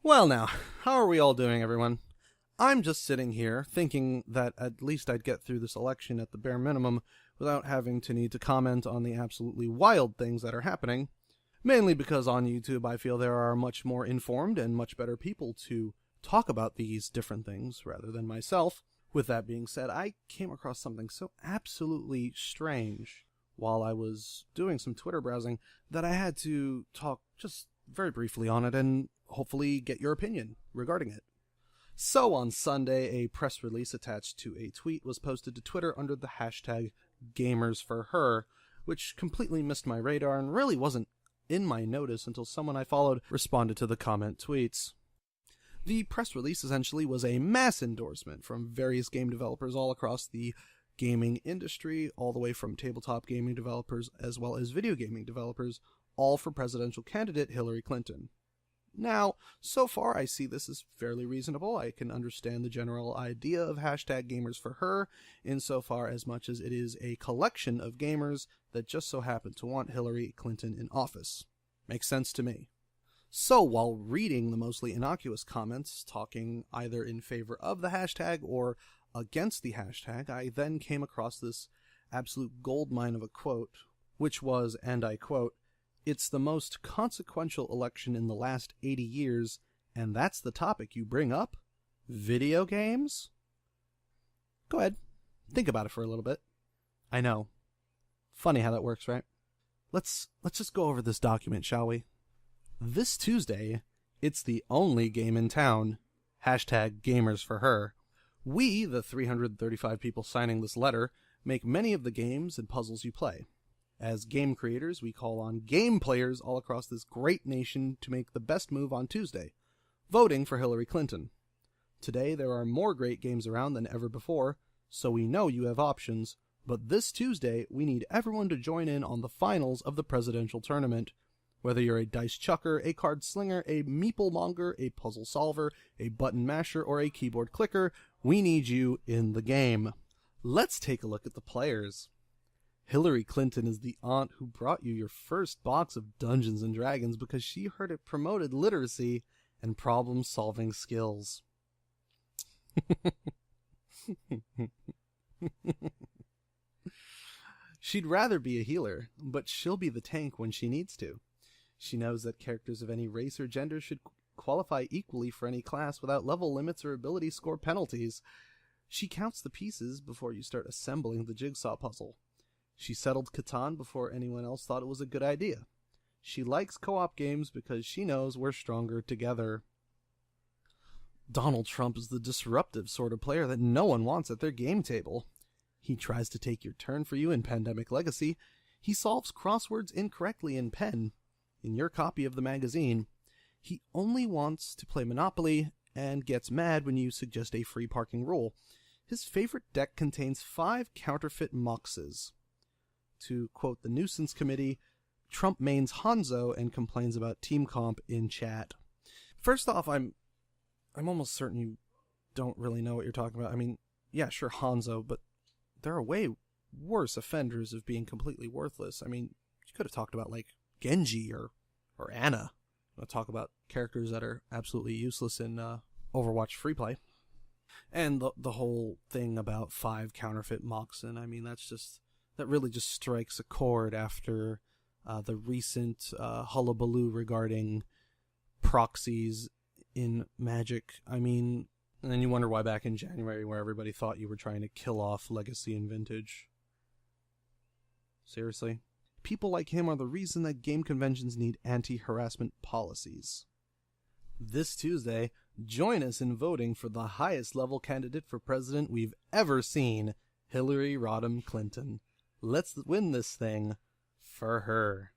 Well now, how are we all doing, everyone? I'm just sitting here thinking that at least I'd get through this election at the bare minimum without having to need to comment on the absolutely wild things that are happening, mainly because on YouTube I feel there are much more informed and much better people to talk about these different things rather than myself. With that being said, I came across something so absolutely strange while I was doing some Twitter browsing that I had to talk just very briefly on it and hopefully get your opinion regarding it. So on Sunday, a press release attached to a tweet was posted to Twitter under the hashtag #GamersForHer, which completely missed my radar and really wasn't in my notice until someone I followed responded to the comment tweets. The press release essentially was a mass endorsement from various game developers all across the gaming industry, all the way from tabletop gaming developers as well as video gaming developers, all for presidential candidate Hillary Clinton. Now, so far I see this as fairly reasonable. I can understand the general idea of hashtag #GamersForHer insofar as much as it is a collection of gamers that just so happen to want Hillary Clinton in office. Makes sense to me. So while reading the mostly innocuous comments talking either in favor of the hashtag or against the hashtag, I then came across this absolute goldmine of a quote, which was, and I quote, "It's the most consequential election in the last 80 years, and that's the topic you bring up? Video games?" Go ahead. Think about it for a little bit. I know. Funny how that works, right? Let's just go over this document, shall we? This Tuesday, it's the only game in town. Hashtag #GamersForHer. We, the 335 people signing this letter, make many of the games and puzzles you play. As game creators, we call on game players all across this great nation to make the best move on Tuesday, voting for Hillary Clinton. Today, there are more great games around than ever before, so we know you have options, but this Tuesday, we need everyone to join in on the finals of the presidential tournament. Whether you're a dice chucker, a card slinger, a meeple monger, a puzzle solver, a button masher, or a keyboard clicker, we need you in the game. Let's take a look at the players. Hillary Clinton is the aunt who brought you your first box of Dungeons & Dragons because she heard it promoted literacy and problem-solving skills. She'd rather be a healer, but she'll be the tank when she needs to. She knows that characters of any race or gender should qualify equally for any class without level limits or ability score penalties. She counts the pieces before you start assembling the jigsaw puzzle. She settled Catan before anyone else thought it was a good idea. She likes co-op games because she knows we're stronger together. Donald Trump is the disruptive sort of player that no one wants at their game table. He tries to take your turn for you in Pandemic Legacy. He solves crosswords incorrectly in Pen, in your copy of the magazine. He only wants to play Monopoly and gets mad when you suggest a free parking rule. His favorite deck contains 5 counterfeit moxes. To quote the Nuisance Committee, Trump mains Hanzo and complains about team comp in chat. First off, I'm almost certain you don't really know what you're talking about. I mean, yeah, sure, Hanzo, but there are way worse offenders of being completely worthless. I mean, you could have talked about, like, Genji or Ana. I'll talk about characters that are absolutely useless in Overwatch free play. And the whole thing about 5 counterfeit Moxen, I mean, that really just strikes a chord after the recent hullabaloo regarding proxies in Magic. I mean, and then you wonder why back in January where everybody thought you were trying to kill off Legacy and Vintage. Seriously? People like him are the reason that game conventions need anti-harassment policies. This Tuesday, join us in voting for the highest level candidate for president we've ever seen, Hillary Rodham Clinton. Let's win this thing for her.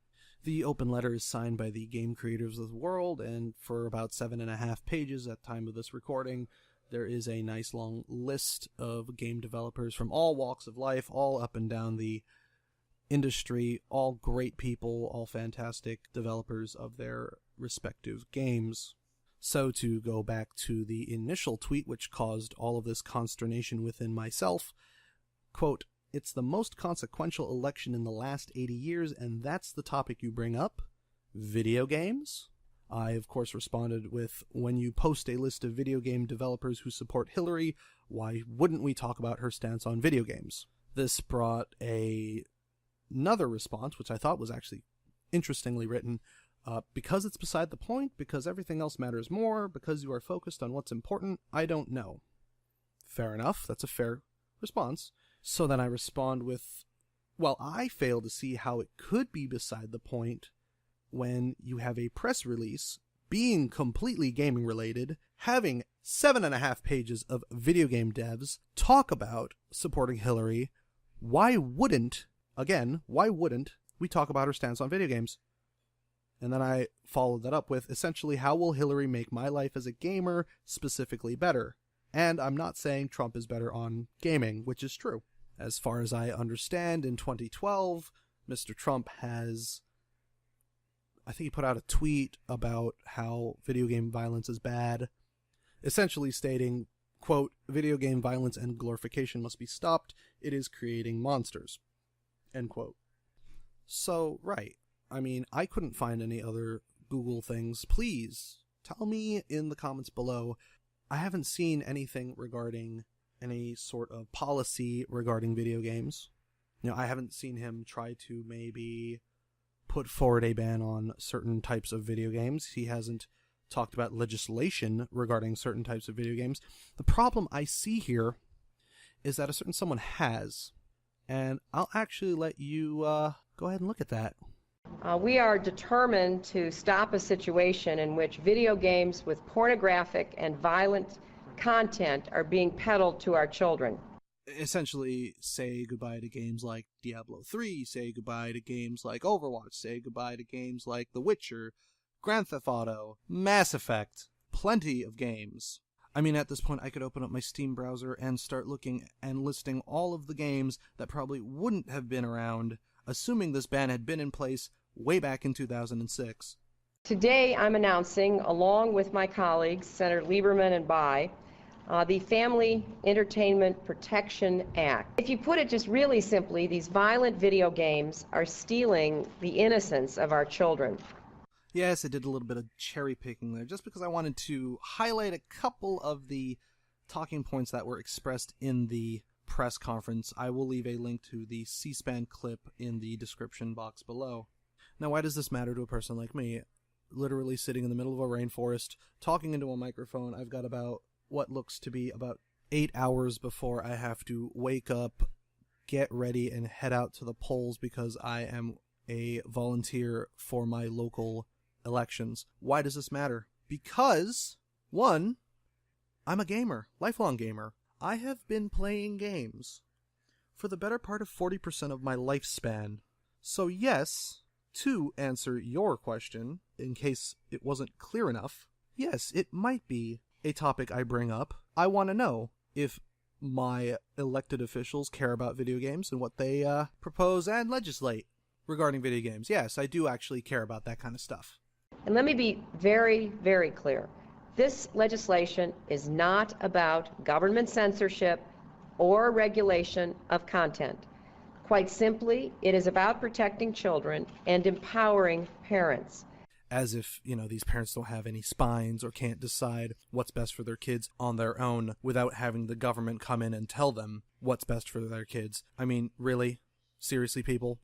The open letter is signed by the game creators of the world, and for about 7.5 pages at time of this recording, there is a nice long list of game developers from all walks of life, all up and down the industry, all great people, all fantastic developers of their respective games. So to go back to the initial tweet which caused all of this consternation within myself, quote, "It's the most consequential election in the last 80 years, and that's the topic you bring up? Video games?" I, of course, responded with, when you post a list of video game developers who support Hillary, why wouldn't we talk about her stance on video games? This brought another response, which I thought was actually interestingly written. Because it's beside the point, because everything else matters more, because you are focused on what's important, I don't know. Fair enough, that's a fair response. So then I respond with, well, I fail to see how it could be beside the point when you have a press release being completely gaming related, having 7.5 pages of video game devs talk about supporting Hillary. Why wouldn't we talk about her stance on video games? And then I followed that up with, essentially, how will Hillary make my life as a gamer specifically better? And I'm not saying Trump is better on gaming, which is true. As far as I understand, in 2012, Mr. Trump has, I think he put out a tweet about how video game violence is bad, essentially stating, quote, video game violence and glorification must be stopped. It is creating monsters, end quote. So, right. I mean, I couldn't find any other Google things. Please tell me in the comments below. I haven't seen anything regarding any sort of policy regarding video games. You know, I haven't seen him try to maybe put forward a ban on certain types of video games. He hasn't talked about legislation regarding certain types of video games. The problem I see here is that a certain someone has, and I'll actually let you go ahead and look at that. We are determined to stop a situation in which video games with pornographic and violent content are being peddled to our children. Essentially, say goodbye to games like Diablo 3, say goodbye to games like Overwatch, say goodbye to games like The Witcher, Grand Theft Auto, Mass Effect, plenty of games. I mean, at this point, I could open up my Steam browser and start looking and listing all of the games that probably wouldn't have been around, assuming this ban had been in place way back in 2006. Today, I'm announcing, along with my colleagues, Senator Lieberman and Bai, the Family Entertainment Protection Act. If you put it just really simply, these violent video games are stealing the innocence of our children. Yes, I did a little bit of cherry picking there, just because I wanted to highlight a couple of the talking points that were expressed in the press conference. I will leave a link to the C-SPAN clip in the description box below. Now, why does this matter to a person like me? Literally sitting in the middle of a rainforest, talking into a microphone. I've got about what looks to be about 8 hours before I have to wake up, get ready, and head out to the polls because I am a volunteer for my local elections. Why does this matter? Because, one, I'm a gamer, lifelong gamer. I have been playing games for the better part of 40% of my lifespan. So yes, to answer your question, in case it wasn't clear enough, yes, it might be a topic I bring up. I want to know if my elected officials care about video games and what they propose and legislate regarding video games. Yes, I do actually care about that kind of stuff. And let me be very, very clear. This legislation is not about government censorship or regulation of content. Quite simply, it is about protecting children and empowering parents. As if, these parents don't have any spines or can't decide what's best for their kids on their own without having the government come in and tell them what's best for their kids. I mean, really? Seriously, people?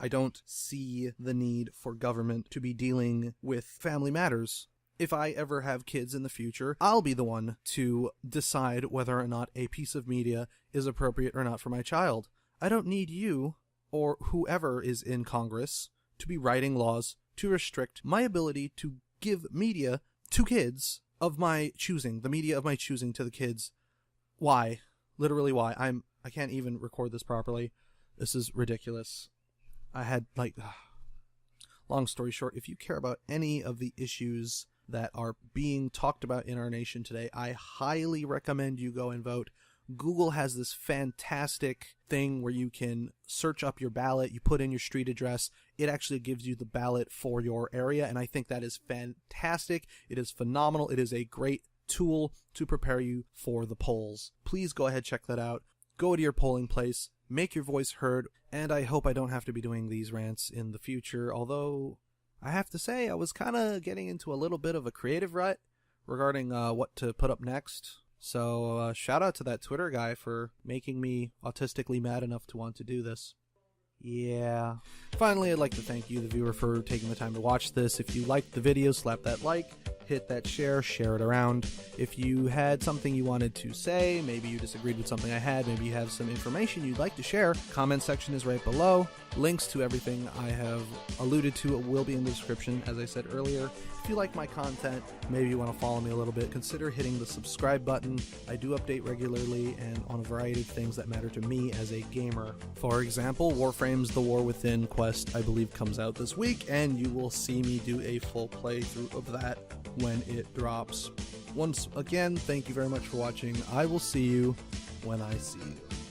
I don't see the need for government to be dealing with family matters. If I ever have kids in the future, I'll be the one to decide whether or not a piece of media is appropriate or not for my child. I don't need you, or whoever is in Congress, to be writing laws to restrict my ability to give media to kids of my choosing, the media of my choosing to the kids. Why? Literally why? I can't even record this properly. This is ridiculous. I had, long story short, if you care about any of the issues that are being talked about in our nation today, I highly recommend you go and vote. Google has this fantastic thing where you can search up your ballot, you put in your street address, it actually gives you the ballot for your area, and I think that is fantastic. It is phenomenal. It is a great tool to prepare you for the polls. Please go ahead, check that out. Go to your polling place, make your voice heard, and I hope I don't have to be doing these rants in the future, although I have to say I was kind of getting into a little bit of a creative rut regarding what to put up next. So shout out to that Twitter guy for making me autistically mad enough to want to do this. Yeah. Finally, I'd like to thank you, the viewer, for taking the time to watch this. If you liked the video, slap that like, hit that share it around. If you had something you wanted to say, maybe you disagreed with something I had, maybe you have some information you'd like to share, comment section is right below. Links to everything I have alluded to will be in the description, as I said earlier. If you like my content, maybe you want to follow me a little bit, consider hitting the subscribe button. I do update regularly and on a variety of things that matter to me as a gamer. For example, Warframe's The War Within quest, I believe, comes out this week, and you will see me do a full playthrough of that when it drops. Once again, thank you very much for watching. I will see you when I see you.